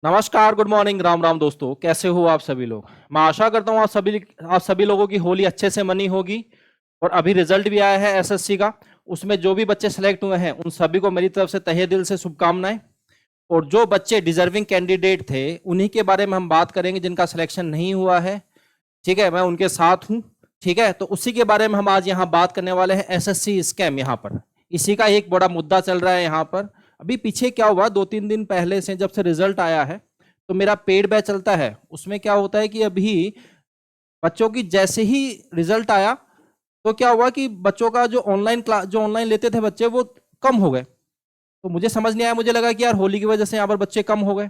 नमस्कार, good morning, Ram Ram दोस्तों। कैसे हो आप सभी लोग। मैं आशा करता हूँ आप सभी लोगों की होली अच्छे से मनी होगी। और अभी रिजल्ट भी आया है एसएससी का। उसमें जो भी बच्चे सेलेक्ट हुए हैं उन सभी को मेरी तरफ से तहे दिल से शुभकामनाएं। और जो बच्चे डिजर्विंग कैंडिडेट थे उन्हीं के बारे में हम बात करेंगे जिनका सिलेक्शन नहीं हुआ है। ठीक है, मैं उनके साथ हूँ। ठीक है, तो उसी के बारे में हम आज यहाँ बात करने वाले हैं, एसएससी स्कैम। यहाँ पर इसी का एक बड़ा मुद्दा चल रहा है यहाँ पर। अभी पीछे क्या हुआ, 2-3 दिन पहले से जब से रिजल्ट आया है, तो मेरा पेड बैच चलता है, उसमें क्या होता है कि अभी बच्चों की जैसे ही रिजल्ट आया तो क्या हुआ कि बच्चों का जो ऑनलाइन क्लास जो ऑनलाइन लेते थे बच्चे वो कम हो गए। तो मुझे समझ नहीं आया, मुझे लगा कि यार होली की वजह से यहाँ पर बच्चे कम हो गए।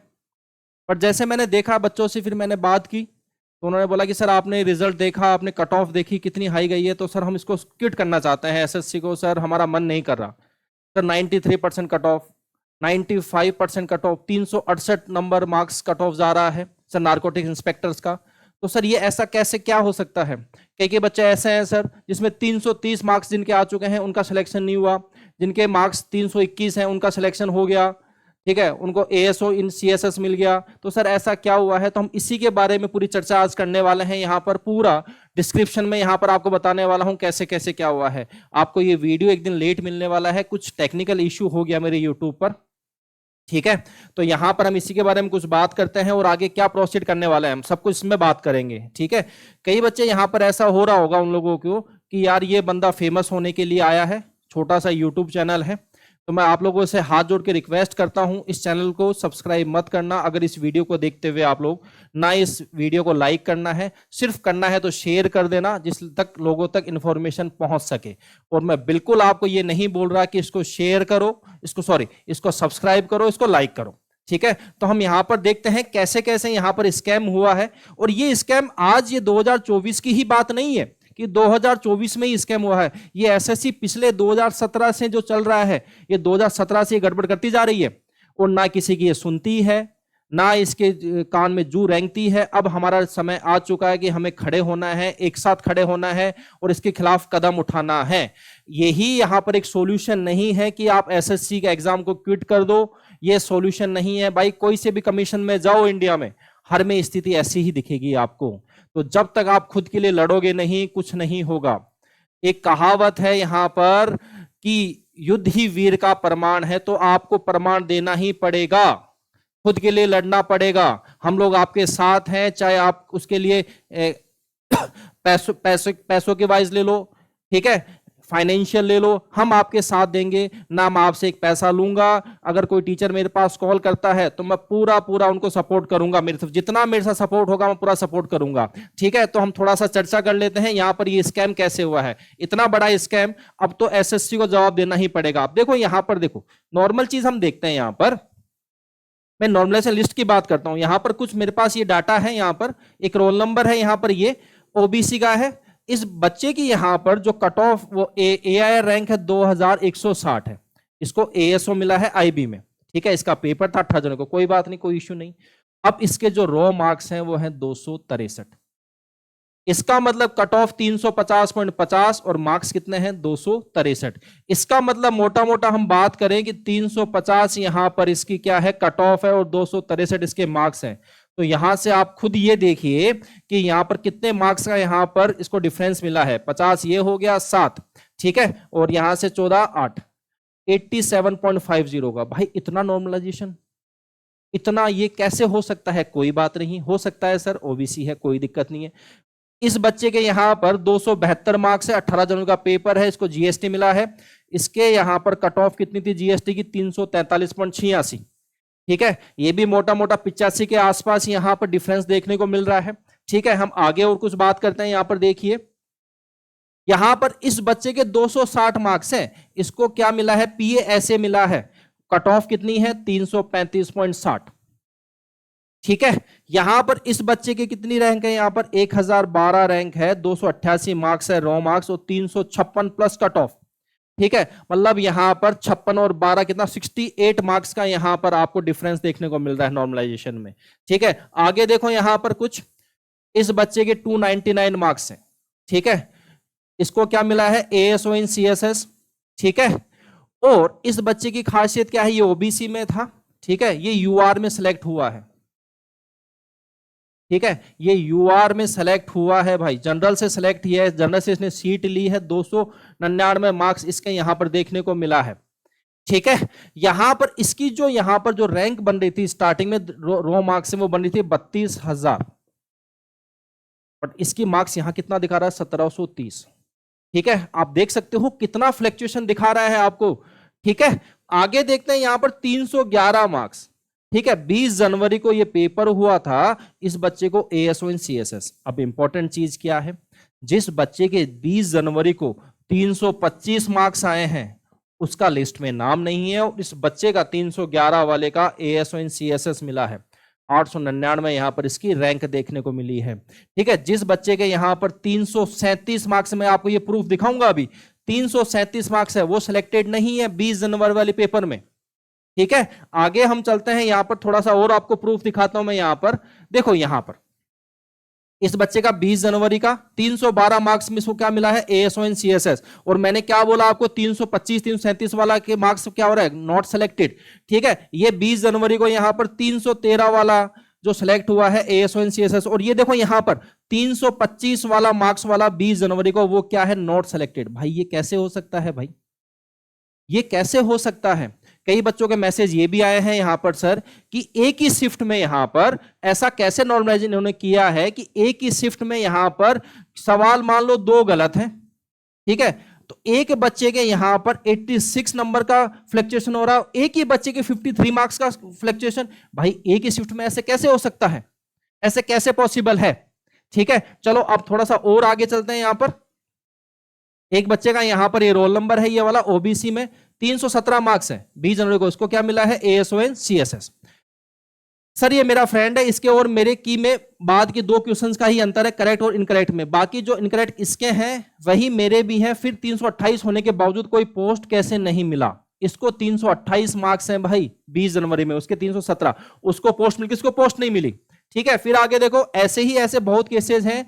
पर जैसे मैंने देखा बच्चों से, फिर मैंने बात की तो उन्होंने बोला कि सर आपने रिजल्ट देखा, आपने कट ऑफ देखी कितनी हाई गई है, तो सर हम इसको क्विट करना चाहते हैं एसएससी को, सर हमारा मन नहीं कर रहा। Sir 93% cut off, 95% cut off, 368 number marks cut off जा रहा है सर नारकोटिक इंस्पेक्टर्स का। तो सर ये ऐसा कैसे क्या हो सकता है। कई कई बच्चे ऐसे हैं सर जिसमें 330 मार्क्स जिनके आ चुके हैं उनका सिलेक्शन नहीं हुआ, जिनके मार्क्स 321 हैं उनका सिलेक्शन हो गया। ठीक है, उनको एएसओ इन सीएसएस मिल गया। तो सर ऐसा क्या हुआ है, तो हम इसी के बारे में पूरी चर्चा आज करने वाले हैं। यहाँ पर पूरा डिस्क्रिप्शन में यहाँ पर आपको बताने वाला हूँ कैसे कैसे क्या हुआ है। आपको ये वीडियो एक दिन लेट मिलने वाला है, कुछ टेक्निकल इश्यू हो गया मेरे यूट्यूब पर। ठीक है, तो यहां पर हम इसी के बारे में कुछ बात करते हैं और आगे क्या प्रोसीड करने वाले हैं हम सब कुछ इसमें बात करेंगे। ठीक है, कई बच्चे यहां पर ऐसा हो रहा होगा उन लोगों को कि यार ये बंदा फेमस होने के लिए आया है, छोटा सा यूट्यूब चैनल है। तो मैं आप लोगों से हाथ जोड़ के रिक्वेस्ट करता हूं इस चैनल को सब्सक्राइब मत करना। अगर इस वीडियो को देखते हुए आप लोग ना इस वीडियो को लाइक करना है, सिर्फ करना है तो शेयर कर देना जिस तक लोगों तक इंफॉर्मेशन पहुंच सके। और मैं बिल्कुल आपको ये नहीं बोल रहा कि इसको शेयर करो, इसको सब्सक्राइब करो, इसको लाइक करो। ठीक है, तो हम यहां पर देखते हैं कैसे कैसे यहां पर स्कैम हुआ है। और ये स्कैम आज ये 2024 की ही बात नहीं है कि 2024 में ही स्कैम हुआ है। ये एसएससी पिछले 2017 से जो चल रहा है, ये 2017 से गड़बड़ करती जा रही है और ना किसी की ये सुनती है, ना इसके कान में जू रेंगती है। अब हमारा समय आ चुका है कि हमें खड़े होना है, एक साथ खड़े होना है और इसके खिलाफ कदम उठाना है। यही यहां पर एक सॉल्यूशन नहीं है कि आप एसएससी के एग्जाम को क्विट कर दो, ये सॉल्यूशन नहीं है भाई। कोई से भी कमीशन में जाओ इंडिया में, हर में स्थिति ऐसी ही दिखेगी आपको। तो जब तक आप खुद के लिए लड़ोगे नहीं, कुछ नहीं होगा। एक कहावत है यहां पर कि युद्ध ही वीर का प्रमाण है, तो आपको प्रमाण देना ही पड़ेगा, खुद के लिए लड़ना पड़ेगा। हम लोग आपके साथ हैं, चाहे आप उसके लिए पैसों के वाइज ले लो, ठीक है, फाइनेंशियल ले लो, हम आपके साथ देंगे ना। मैं आपसे एक पैसा लूंगा। अगर कोई टीचर मेरे पास कॉल करता है तो मैं पूरा पूरा उनको सपोर्ट करूंगा, मेरे जितना मेरे साथ सपोर्ट होगा मैं पूरा सपोर्ट करूंगा। ठीक है, तो हम थोड़ा सा चर्चा कर लेते हैं यहाँ पर ये स्कैम कैसे हुआ है। इतना बड़ा स्कैम, अब तो एसएससी को जवाब देना ही पड़ेगा। आप देखो यहाँ पर, देखो नॉर्मल चीज हम देखते हैं। यहाँ पर मैं नॉर्मलाइजेशन लिस्ट की बात करता हूं। यहां पर कुछ मेरे पास ये डाटा है, यहां पर एक रोल नंबर है, यहां पर ये ओबीसी का है। इस बच्चे की यहां पर जो कट ऑफ वो एआईआर रैंक है 2160 है, इसको एएसओ मिला है आईबी में। ठीक है, इसका पेपर था 18 जनवरी को, कोई बात नहीं, कोई इश्यू नहीं। अब इसके जो रॉ मार्क्स हैं वो है 263। इसका मतलब कट ऑफ 350.50 और मार्क्स कितने हैं 263। इसका मतलब मोटा मोटा हम बात करें कि 350 यहां पर इसकी क्या है कट ऑफ है और 263 इसके मार्क्स हैं। तो यहां से आप खुद ये देखिए कि यहां पर कितने मार्क्स का यहां पर इसको डिफरेंस मिला है। 50 ये हो गया 7, ठीक है, और यहां से 14 8, 87.50 का। भाई इतना नॉर्मलाइजेशन, इतना ये कैसे हो सकता है। कोई बात नहीं, हो सकता है सर, ओबीसी है, कोई दिक्कत नहीं है। इस बच्चे के यहां पर 272 मार्क्स है, 18 जनवरी का पेपर है, इसको जीएसटी मिला है। इसके यहां पर कट ऑफ कितनी थी जीएसटी की 343.86। ठीक है, ये भी मोटा मोटा 85 के आसपास यहां पर डिफरेंस देखने को मिल रहा है। ठीक है, हम आगे और कुछ बात करते हैं। यहां पर देखिए, यहां पर इस बच्चे के 260 मार्क्स है, इसको क्या मिला है पीएएसए मिला है। कट ऑफ कितनी है 335.60। ठीक है, यहां पर इस बच्चे के कितनी रैंक है, यहां पर 1012 रैंक है, 288 मार्क्स है रॉ मार्क्स और 356 प्लस कट ऑफ। ठीक है, मतलब यहां पर 56 और 12 कितना 68 मार्क्स का यहां पर आपको डिफरेंस देखने को मिल रहा है नॉर्मलाइजेशन में। ठीक है, आगे देखो यहां पर कुछ, इस बच्चे के 299 मार्क्स हैं। ठीक है, इसको क्या मिला है एएसओ इन सीएसएस। ठीक है, और इस बच्चे की खासियत क्या है, ये ओबीसी में था। ठीक है, ये यूआर में सिलेक्ट हुआ है। ठीक है, ये यूआर में सेलेक्ट हुआ है भाई, जनरल से सेलेक्ट किया है, जनरल से इसने सीट ली है, 299 मार्क्स इसके यहां पर देखने को मिला है। ठीक है, यहां पर इसकी जो यहां पर जो रैंक बन रही थी स्टार्टिंग में रो मार्क्स से वो बन रही थी 32,000, बट इसकी मार्क्स यहां कितना दिखा रहा है 1730। ठीक है, आप देख सकते हो कितना फ्लक्चुएशन दिखा रहा है आपको। ठीक है, आगे देखते हैं यहां पर 311 मार्क्स। ठीक है, 20 जनवरी को ये पेपर हुआ था, इस बच्चे को एएसओ इन सीएसएस। अब इंपॉर्टेंट चीज क्या है, जिस बच्चे के 20 जनवरी को 325 मार्क्स आए हैं उसका लिस्ट में नाम नहीं है, और इस बच्चे का 311 वाले का एएसओ इन सीएसएस मिला है। 899 यहां पर इसकी रैंक देखने को मिली है। ठीक है, जिस बच्चे के यहां पर 337 मार्क्स, में आपको ये प्रूफ दिखाऊंगा अभी, 337 मार्क्स है, वो सिलेक्टेड नहीं है 20 जनवरी वाले पेपर में। ठीक है, आगे हम चलते हैं, यहां पर थोड़ा सा और आपको प्रूफ दिखाता हूं मैं। यहां पर देखो, यहां पर इस बच्चे का 20 जनवरी का 312 मार्क्स में इसको क्या मिला है, एएसओ इन सीएसएस। और मैंने क्या बोला आपको, 325 337 वाला के मार्क्स क्या हो रहा है, नॉट सेलेक्टेड। ठीक है, ये 20 जनवरी को यहां पर 313 वाला जो सिलेक्ट हुआ है एएसओ इन सीएसएस, और ये देखो यहां पर 325 वाला मार्क्स वाला 20 जनवरी को वो क्या है, नॉट सेलेक्टेड। भाई ये कैसे हो सकता है भाई, ये कैसे हो सकता है। कई बच्चों के मैसेज ये भी आए हैं यहां पर सर कि एक ही शिफ्ट में यहां पर ऐसा कैसे नॉर्मलाइज इन्होंने किया है कि एक ही शिफ्ट में यहां पर सवाल मान लो 2 गलत हैं। ठीक है, तो एक बच्चे के यहां पर 86 नंबर का फ्लक्चुएशन हो रहा है, एक ही बच्चे के 53 मार्क्स का फ्लक्चुएशन। भाई एक ही शिफ्ट में ऐसे कैसे हो सकता है, ऐसे कैसे पॉसिबल है। ठीक है, चलो अब थोड़ा सा और आगे चलते हैं। यहां पर एक बच्चे का यहां पर ये रोल नंबर है, ये वाला ओबीसी में 317 मार्क्स है 20 जनवरी को, इसको क्या मिला है, एएसओ इन सीएसएस। सर ये मेरा फ्रेंड है, इसके और मेरे की में बाद के 2 क्वेश्चंस का ही अंतर है, करेक्ट और इनकरेक्ट में। बाकी जो इनकरेक्ट इसके हैं वही मेरे भी हैं। फिर 328 होने के बावजूद कोई पोस्ट कैसे नहीं मिला, इसको 328 मार्क्स हैं भाई 20 जनवरी में, उसके 317, उसको पोस्ट मिली, किसको पोस्ट नहीं मिली। ठीक है, फिर आगे देखो, ऐसे ही ऐसे बहुत केसेस हैं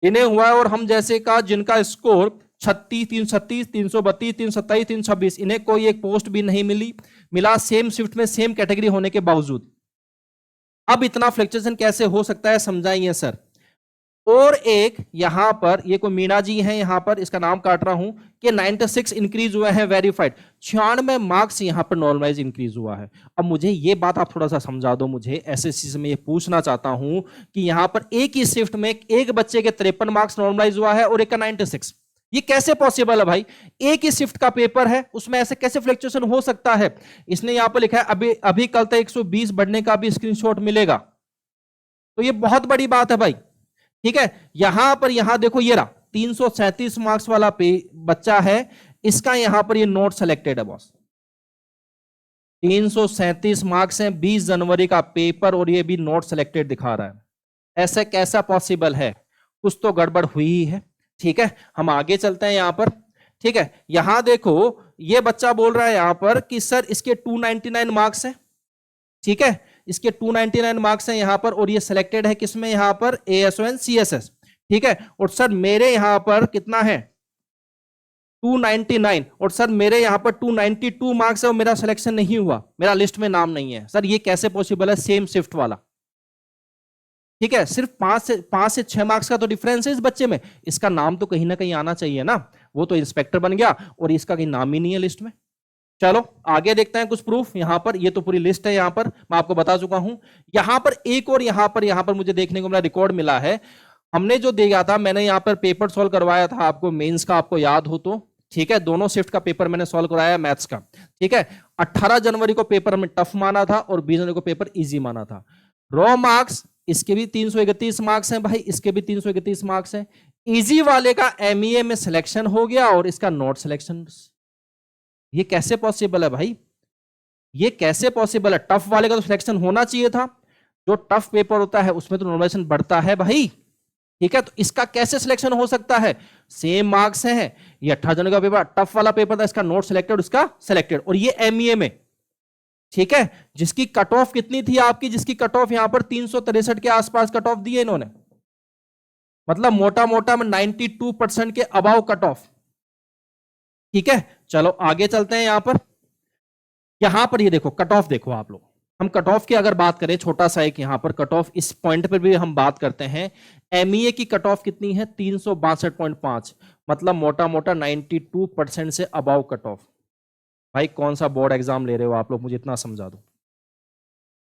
इन्हें हुआ है, और हम जैसे का जिनका स्कोर 36 336 332 327 326, इन्हें कोई एक पोस्ट भी नहीं मिला सेम शिफ्ट में सेम कैटेगरी होने के बावजूद। अब इतना फ्लक्चुएशन कैसे हो सकता है, समझाइए सर। और एक यहां पर ये कोई मीना जी हैं, यहां पर इसका नाम काट रहा हूं कि 96 इंक्रीज हुआ है वेरीफाइड, 96 मार्क्स यहां पर नॉर्मलाइज इंक्रीज हुआ है। अब मुझे ये बात आप थोड़ा सा समझा दो, मुझे एसएससी से मैं ये पूछना चाहता हूं कि यहां पर एक ही शिफ्ट में एक बच्चे के 53 मार्क्स नॉर्मलाइज हुआ है और एक का 96, ये कैसे पॉसिबल है भाई। एक ही शिफ्ट का पेपर है, उसमें ऐसे कैसे फ्लक्चुएशन हो सकता है। इसने यहां पर लिखा है अभी अभी कल तक 120 बढ़ने का भी स्क्रीनशॉट मिलेगा, तो ये बहुत बड़ी बात है भाई। ठीक है, यहां पर यहां देखो, ये रहा 337 मार्क्स वाला बच्चा है, इसका यहां पर ये नोट सेलेक्टेड है बॉस, 337 मार्क्स हैं 20 जनवरी का पेपर, और ये भी नोट सेलेक्टेड दिखा रहा है। ऐसे कैसा पॉसिबल है, कुछ तो गड़बड़ हुई ही है। ठीक है, हम आगे चलते हैं यहां पर। ठीक है, यहां देखो, ये बच्चा बोल रहा है यहां पर कि सर इसके 299 मार्क्स हैं। ठीक है, इसके 299 मार्क्स हैं यहां पर, और ये सिलेक्टेड है किसमें, यहां पर एएसओ एंड सीएसएस। ठीक है, और सर मेरे यहां पर कितना है 299, और सर मेरे यहां पर 292 मार्क्स है और मेरा सिलेक्शन नहीं हुआ, मेरा लिस्ट में नाम नहीं है। सर ये कैसे पॉसिबल है, सेम शिफ्ट वाला। ठीक है, सिर्फ 5 से 6 मार्क्स का तो डिफरेंस है इस बच्चे में, इसका नाम तो कहीं ना कहीं आना चाहिए ना, वो तो इंस्पेक्टर बन गया और इसका कहीं नाम ही नहीं है लिस्ट में। चलो आगे देखते हैं कुछ प्रूफ। यहां पर ये तो पूरी लिस्ट है, यहां पर मैं आपको बता चुका हूं। यहां पर एक और यहां पर मुझे देखने को मेरा रिकॉर्ड मिला है, हमने जो दिया था, मैंने यहां पर पेपर सॉल्व करवाया था आपको मेंस का, आपको याद हो तो। ठीक है, दोनों शिफ्ट का पेपर मैंने सॉल्व कराया मैथ्स का। ठीक है, 18 जनवरी को पेपर हमने टफ माना था और 20 जनवरी को पेपर इजी माना था। रॉ मार्क्स इसके भी 331 मार्क्स हैं भाई, इसके भी 331 मार्क्स हैं। इजी वाले का एमईए में सिलेक्शन हो गया और इसका नॉट सिलेक्शन। ये कैसे पॉसिबल है भाई, ये कैसे पॉसिबल है। टफ वाले का तो सिलेक्शन होना चाहिए था, जो टफ पेपर होता है उसमें तो नॉर्मलाइजेशन बढ़ता है भाई। ठीक है, तो इसका कैसे सिलेक्शन हो सकता है, सेम मार्क्स हैं, ये 18 जनवरी का पेपर टफ वाला पेपर था, इसका नॉट सिलेक्टेड, उसका सिलेक्टेड, और ये एमईए में। ठीक है, जिसकी कट ऑफ कितनी थी आपकी, जिसकी कट ऑफ यहां पर 363 के आसपास कट ऑफ दी है इन्होंने, मतलब मोटा मोटा में 92% के अबाव कट ऑफ। ठीक है, चलो आगे चलते हैं। यहां पर ये देखो कट ऑफ देखो आप लोग, हम कट ऑफ की अगर बात करें, छोटा सा एक यहां पर कट ऑफ, इस पॉइंट पर भी हम बात करते हैं। एमईए की कट ऑफ कितनी है? 362.5, मतलब मोटा मोटा 92% से अबाव कट ऑफ। भाई कौन सा बोर्ड एग्जाम ले रहे हो आप लोग, मुझे इतना समझा दो।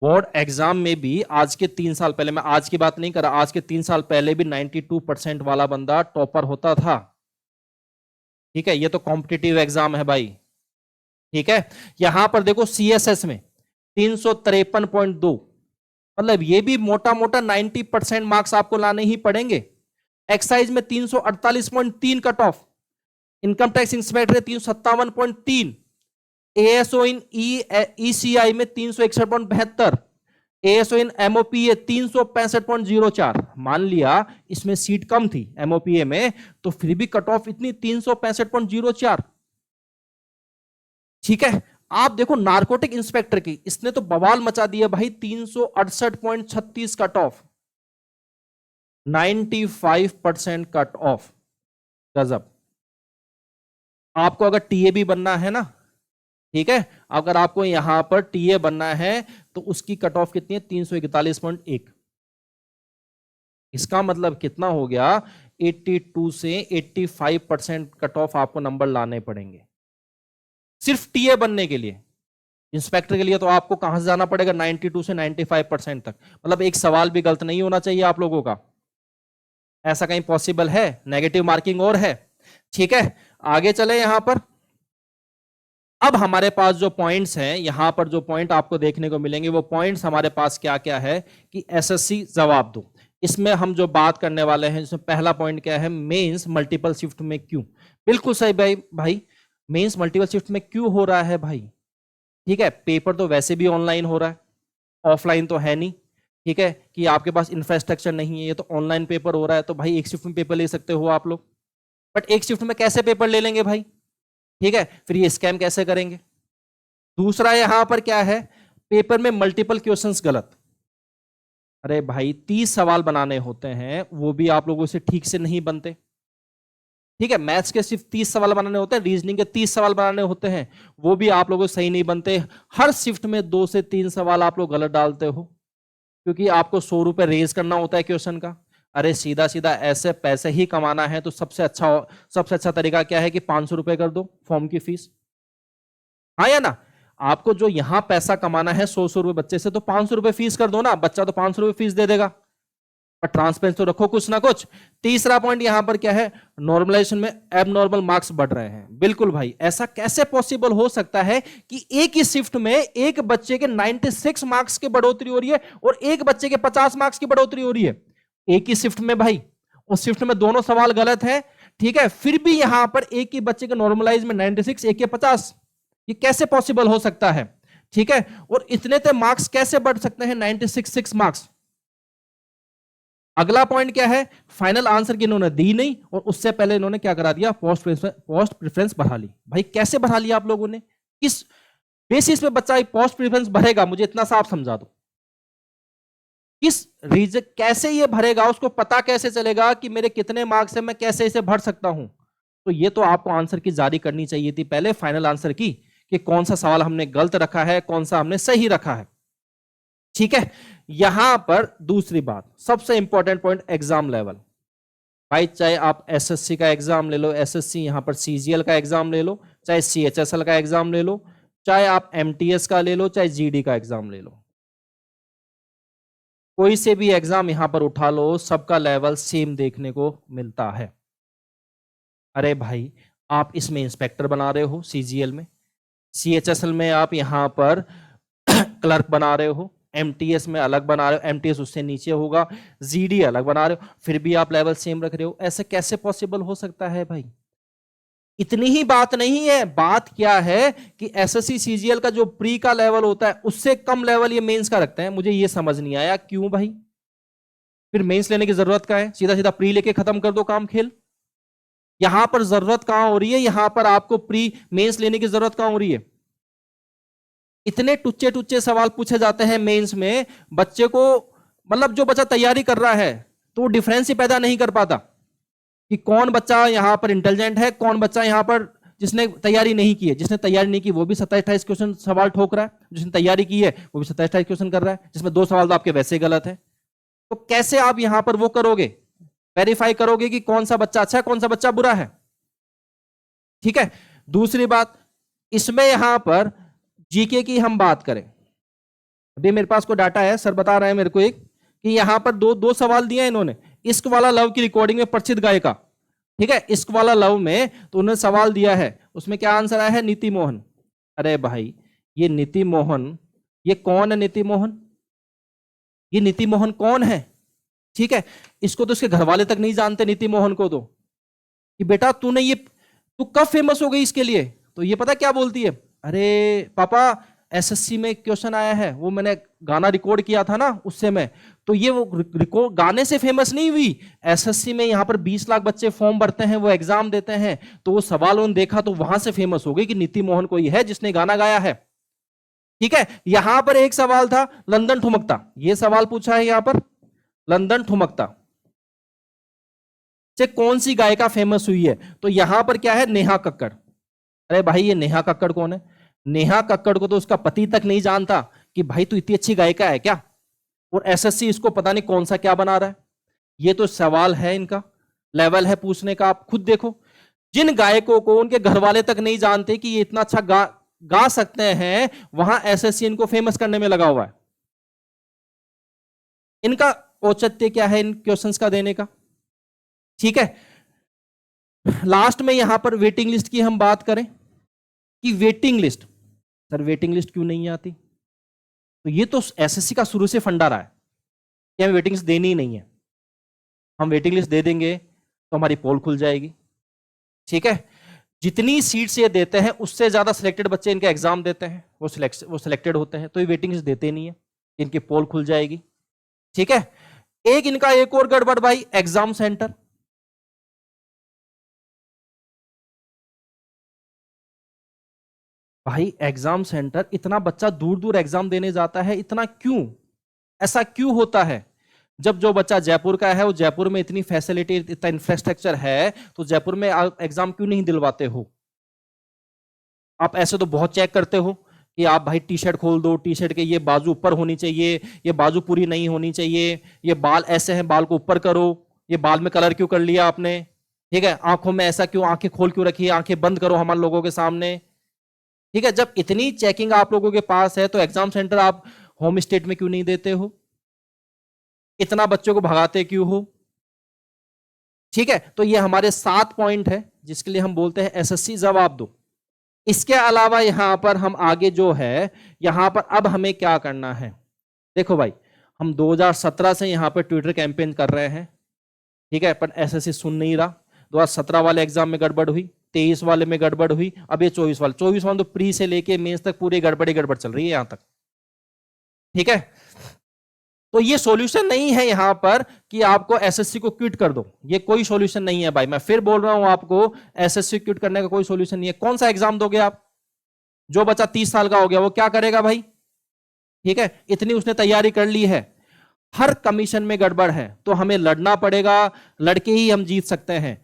बोर्ड एग्जाम में भी आज के 3 साल पहले, मैं आज की बात नहीं कर रहा, आज के 3 साल पहले भी 92% वाला बंदा टॉपर होता था। ठीक है, ये तो कॉम्पिटिटिव एग्जाम है भाई। ठीक है, यहां पर देखो सीएसएस में 353.2, मतलब ये भी मोटा मोटा 90% मार्क्स आपको लाने ही पड़ेंगे। एक्साइज में 348.3 cut off, income tax inspector 357.3, ASO in ECI में 361.72, एएसओ इन एमओपीए 365.04। मान लिया इसमें सीट कम थी एमओपीए में, तो फिर भी कट ऑफ इतनी 365.04। ठीक है, आप देखो नारकोटिक इंस्पेक्टर की, इसने तो बवाल मचा दिया भाई, 368.36 कट ऑफ, 95% कट ऑफ। गजब। आपको अगर टीए भी बनना है ना, ठीक है, अगर आपको यहां पर टीए बनना है तो उसकी कट ऑफ कितनी है? 341.1। इसका मतलब कितना हो गया? 82 से 85% कट ऑफ आपको नंबर लाने पड़ेंगे सिर्फ टीए बनने के लिए। इंस्पेक्टर के लिए तो आपको कहां से जाना पड़ेगा? 92 से 95% तक। मतलब एक सवाल भी गलत नहीं होना चाहिए आप लोगों का। ऐसा कहीं पॉसिबल है? नेगेटिव मार्किंग और है। ठीक है, आगे चले यहां पर। अब हमारे पास जो पॉइंट्स हैं, यहां पर जो पॉइंट आपको देखने को मिलेंगे, वो पॉइंट्स हमारे पास क्या क्या है कि एसएससी जवाब दो। इसमें हम जो बात करने वाले हैं, इसमें पहला पॉइंट क्या है? मेंस मल्टीपल शिफ्ट में क्यों? बिल्कुल सही भाई, मेंस मल्टीपल शिफ्ट में क्यों हो रहा है भाई? ठीक है, पेपर तो वैसे भी ऑनलाइन हो रहा है, ऑफलाइन तो है नहीं। ठीक है, कि आपके पास इंफ्रास्ट्रक्चर नहीं है, ये तो ऑनलाइन पेपर हो रहा है, तो भाई एक शिफ्ट में पेपर ले सकते हो आप लोग। बट एक शिफ्ट में कैसे पेपर ले लेंगे भाई? ठीक है, फिर ये स्कैम कैसे करेंगे? दूसरा यहां पर क्या है? पेपर में मल्टीपल क्वेश्चंस गलत। अरे भाई 30 सवाल बनाने होते हैं, वो भी आप लोगों से ठीक से नहीं बनते। ठीक है, मैथ्स के सिर्फ 30 सवाल बनाने होते हैं, रीजनिंग के 30 सवाल बनाने होते हैं, वो भी आप लोगों से सही नहीं बनते। हर शिफ्ट में 2 से 3 सवाल आप लोग गलत डालते हो, क्योंकि आपको 100 रुपए रेज करना होता है क्वेश्चन का। अरे सीधा सीधा ऐसे पैसे ही कमाना है तो सबसे अच्छा तरीका क्या है कि 500 रुपए कर दो फॉर्म की फीस। हाँ या ना? आपको जो यहां पैसा कमाना है 100 रुपए बच्चे से, तो 500 रुपए फीस कर दो ना, बच्चा तो 500 रुपए फीस दे देगा। पर ट्रांसपेरेंस तो रखो कुछ ना कुछ। तीसरा पॉइंट यहां पर क्या है? नॉर्मलाइजेशन में एबनॉर्मल मार्क्स बढ़ रहे हैं। बिल्कुल भाई, ऐसा कैसे पॉसिबल हो सकता है कि एक ही शिफ्ट में एक बच्चे के 96 मार्क्स की बढ़ोतरी हो रही है और एक बच्चे के 50 मार्क्स की बढ़ोतरी हो रही है एक ही शिफ्ट में भाई? उस शिफ्ट में दोनों सवाल गलत है, ठीक है, फिर भी यहां पर एक ही बच्चे के नॉर्मलाइज में 96, एक के 50। ये कैसे पॉसिबल हो सकता है? ठीक है, और इतने तो मार्क्स कैसे बढ़ सकते हैं? 96 मार्क्स। अगला पॉइंट क्या है? फाइनल आंसर की इन्होंने दी नहीं और उससे पहले इन्होंने क्या करा दिया? पोस्ट प्रेफरेंस बढ़ा ली। भाई कैसे बढ़ा लिया आप लोगों ने? किस बेसिस पे बच्चा पोस्ट प्रेफरेंस भरेगा? मुझे इतना साफ समझा दो। किस रीजन, कैसे ये भरेगा? उसको पता कैसे चलेगा कि मेरे कितने मार्क्स है, मैं कैसे इसे भर सकता हूं? तो ये तो आपको आंसर की जारी करनी चाहिए थी पहले, फाइनल आंसर की, कि कौन सा सवाल हमने गलत रखा है, कौन सा हमने सही रखा है। ठीक है, यहां पर दूसरी बात, सबसे इंपॉर्टेंट पॉइंट, एग्जाम लेवल। भाई चाहे आप एसएससी का एग्जाम ले लो, एसएससी यहां पर सीजीएल का एग्जाम ले लो, चाहे सीएचएसएल का एग्जाम ले लो, चाहे आप एमटीएस का ले लो, चाहे जीडी का एग्जाम ले लो, कोई से भी एग्जाम यहां पर उठा लो, सबका लेवल सेम देखने को मिलता है। अरे भाई आप इसमें इंस्पेक्टर बना रहे हो सीजीएल में, सीएचएसएल में आप यहां पर क्लर्क बना रहे हो, एमटीएस में अलग बना रहे हो, एमटीएस उससे नीचे होगा, जीडी अलग बना रहे हो, फिर भी आप लेवल सेम रख रहे हो। ऐसे कैसे पॉसिबल हो सकता है भाई? इतनी ही बात नहीं है, बात क्या है कि एसएससी सीजीएल का जो प्री का लेवल होता है उससे कम लेवल ये मेंस का रखते हैं। मुझे ये समझ नहीं आया क्यों भाई? फिर मेंस लेने की जरूरत क्या है? सीधा सीधा प्री लेके खत्म कर दो काम खेल। यहां पर जरूरत कहां हो रही है? यहां पर आपको प्री मेंस लेने की जरूरत कहां हो रही है? इतने टुच्चे टुच्चे सवाल पूछे जाते हैं मेंस में, बच्चे को, मतलब जो बच्चा तैयारी कर रहा है तो वो डिफरेंस ही पैदा नहीं कर पाता कि कौन बच्चा यहां पर इंटेलिजेंट है, कौन बच्चा यहां पर जिसने तैयारी नहीं की है, जिसने तैयारी नहीं की वो भी 27-28 क्वेश्चन सवाल ठोक रहा है, जिसने तैयारी की है वो भी 27-28 क्वेश्चन कर रहा है, जिसमें 2 सवाल तो आपके वैसे गलत है। तो कैसे आप यहां पर वो करोगे, वेरीफाई करोगे कि कौन सा बच्चा अच्छा है, कौन सा बच्चा बुरा है? ठीक है। दूसरी बात, इसमें यहां पर जीके की हम बात करें, अभी मेरे पास कोई डाटा है, सर बता रहे हैं मेरे को एक, कि यहां पर दो सवाल दिए इन्होंने। इश्क वाला लव की रिकॉर्डिंग में प्रसिद्ध गायिका, ठीक है, इश्क वाला लव में तो उन्होंने सवाल दिया है, उसमें क्या आंसर आया है? नीति मोहन। अरे भाई, ये नीति मोहन, ये कौन है नीति मोहन? ये नीति मोहन कौन है? ठीक है, इसको तो इसके घर वाले तक नहीं जानते नीति मोहन को, तो कि बेटा तू कब फेमस हो गई इसके लिए? तो ये पता क्या बोलती है, अरे पापा एसएससी में क्वेश्चन आया है, वो मैंने गाना रिकॉर्ड किया था ना उससे मैं, तो ये वो रिकॉर्ड गाने से फेमस नहीं हुई, एसएससी में यहाँ पर 20 लाख बच्चे फॉर्म भरते हैं, वो एग्जाम देते हैं, तो वो सवाल उन्होंने देखा तो वहां से फेमस हो गई कि नीति मोहन कोई है जिसने गाना गाया है। ठीक है, यहां पर एक सवाल था लंदन ठुमकता, ये सवाल पूछा है यहां पर, लंदन ठुमकता से कौन सी गायिका फेमस हुई है? तो यहां पर क्या है? नेहा कक्कड़। अरे भाई, ये नेहा कक्कड़ कौन है? नेहा कक्कड़ को तो उसका पति तक नहीं जानता कि भाई तू इतनी अच्छी गायिका है क्या, और एसएससी इसको पता नहीं कौन सा क्या बना रहा है। ये तो सवाल है, इनका लेवल है पूछने का, आप खुद देखो। जिन गायकों को उनके घर वाले तक नहीं जानते कि ये इतना अच्छा गा सकते हैं, वहां एसएससी इनको फेमस करने में लगा हुआ है। इनका औचित्य क्या है इन क्वेश्चंस का देने का? ठीक है, लास्ट में यहां पर वेटिंग लिस्ट की हम बात करें कि waiting list, sir waiting list क्यों नहीं आती? तो ये तो एसएससी का शुरू से फंडा रहा है कि हमें वेटिंग लिस्ट देनी ही नहीं है, हम वेटिंग लिस्ट दे देंगे तो हमारी पोल खुल जाएगी। ठीक है, जितनी सीट्स ये देते हैं उससे ज्यादा सिलेक्टेड बच्चे इनका एग्जाम देते हैं, वो सिलेक्टेड होते हैं, तो ये वेटिंग लिस्ट देते नहीं है, इनकी पोल खुल जाएगी। ठीक है, एक और गड़बड़ भाई, एग्जाम सेंटर। भाई एग्जाम सेंटर, इतना बच्चा दूर दूर एग्जाम देने जाता है, इतना क्यों? ऐसा क्यों होता है? जब जो बच्चा जयपुर का है, वो जयपुर में इतनी फैसिलिटी, इतना इंफ्रास्ट्रक्चर है, तो जयपुर में एग्जाम क्यों नहीं दिलवाते हो? आप ऐसे तो बहुत चेक करते हो कि आप भाई टी शर्ट खोल दो, टी शर्ट के ये बाजू ऊपर होनी चाहिए, ये बाजू पूरी नहीं होनी चाहिए, ये बाल ऐसे हैं, बाल को ऊपर करो, ये बाल में कलर क्यों कर लिया आपने? ठीक है, आंखों में ऐसा क्यों, आंखें खोल क्यों रखी है, आंखें बंद करो हमारे लोगों के सामने। ठीक है, जब इतनी चेकिंग आप लोगों के पास है, तो एग्जाम सेंटर आप होम स्टेट में क्यों नहीं देते हो? इतना बच्चों को भगाते क्यों हो? ठीक है, तो ये हमारे 7 पॉइंट है जिसके लिए हम बोलते हैं एसएससी जवाब दो। इसके अलावा यहां पर हम आगे जो है, यहां पर अब हमें क्या करना है? देखो भाई, हम 2017 से यहां पर ट्विटर कैंपेन कर रहे हैं, ठीक है, पर एसएससी सुन नहीं रहा। 2017 वाले एग्जाम में गड़बड़ हुई, 23 वाले में गड़बड़ हुई, अब ये 24 वाले तो प्री से लेके मेंस तक पूरी गड़बड़ चल रही है यहां तक। ठीक है, तो ये सॉल्यूशन नहीं है यहां पर कि आपको एसएससी को क्विट कर दो, ये कोई सॉल्यूशन नहीं है भाई, मैं फिर बोल रहा हूं आपको, एसएससी क्विट करने का कोई सॉल्यूशन नहीं है। कौन सा एग्जाम दोगे आप? जो बच्चा 30 साल का हो गया वो क्या करेगा भाई? ठीक है, इतनी उसने तैयारी कर ली है, हर कमीशन में गड़बड़ है, तो हमें लड़ना पड़ेगा, लड़के ही हम जीत सकते हैं।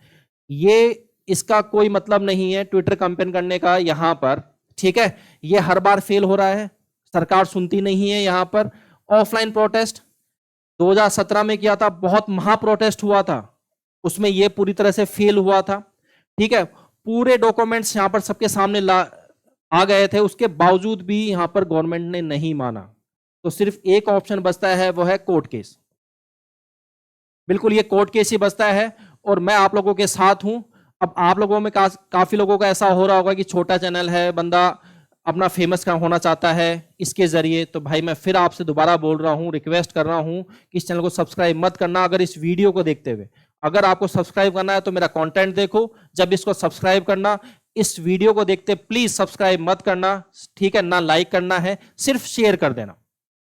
ये इसका कोई मतलब नहीं है ट्विटर कैंपेन करने का यहां पर। ठीक है, ये हर बार फेल हो रहा है, सरकार सुनती नहीं है यहां पर। ऑफलाइन प्रोटेस्ट 2017 में किया था, बहुत महा प्रोटेस्ट हुआ था, उसमें ये पूरी तरह से फेल हुआ था। ठीक है, पूरे डॉक्यूमेंट्स यहां पर सबके सामने आ गए थे, उसके बावजूद भी यहां पर गवर्नमेंट ने नहीं माना, तो सिर्फ एक ऑप्शन बचता है, वो है कोर्ट केस। बिल्कुल ये कोर्ट केस ही बचता है, और मैं आप लोगों के साथ हूं। अब आप लोगों में काफी लोगों का ऐसा हो रहा होगा कि छोटा चैनल है, बंदा अपना फेमस होना चाहता है इसके जरिए, तो भाई मैं फिर आपसे दोबारा बोल रहा हूं, रिक्वेस्ट कर रहा हूं कि इस चैनल को सब्सक्राइब मत करना। अगर इस वीडियो को देखते हुए अगर आपको सब्सक्राइब करना है तो मेरा कंटेंट देखो, जब इसको सब्सक्राइब करना, इस वीडियो को देखते प्लीज सब्सक्राइब मत करना, ठीक है, ना लाइक करना है, सिर्फ शेयर कर देना,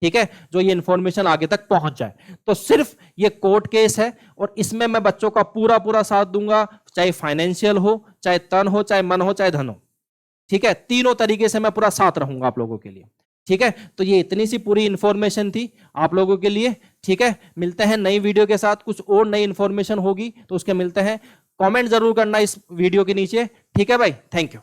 ठीक है, जो ये इंफॉर्मेशन आगे तक पहुंच जाए। तो सिर्फ ये कोर्ट केस है, और इसमें मैं बच्चों का पूरा साथ दूंगा, चाहे फाइनेंशियल हो, चाहे तन हो, चाहे मन हो, चाहे धन हो। ठीक है, तीनों तरीके से मैं पूरा साथ रहूंगा आप लोगों के लिए। ठीक है, तो ये इतनी सी पूरी इंफॉर्मेशन थी आप लोगों के लिए। ठीक है, मिलते हैं नई वीडियो के साथ, कुछ और नई इंफॉर्मेशन होगी तो उसके मिलते हैं। कमेंट जरूर करना इस वीडियो के नीचे। ठीक है भाई, थैंक यू।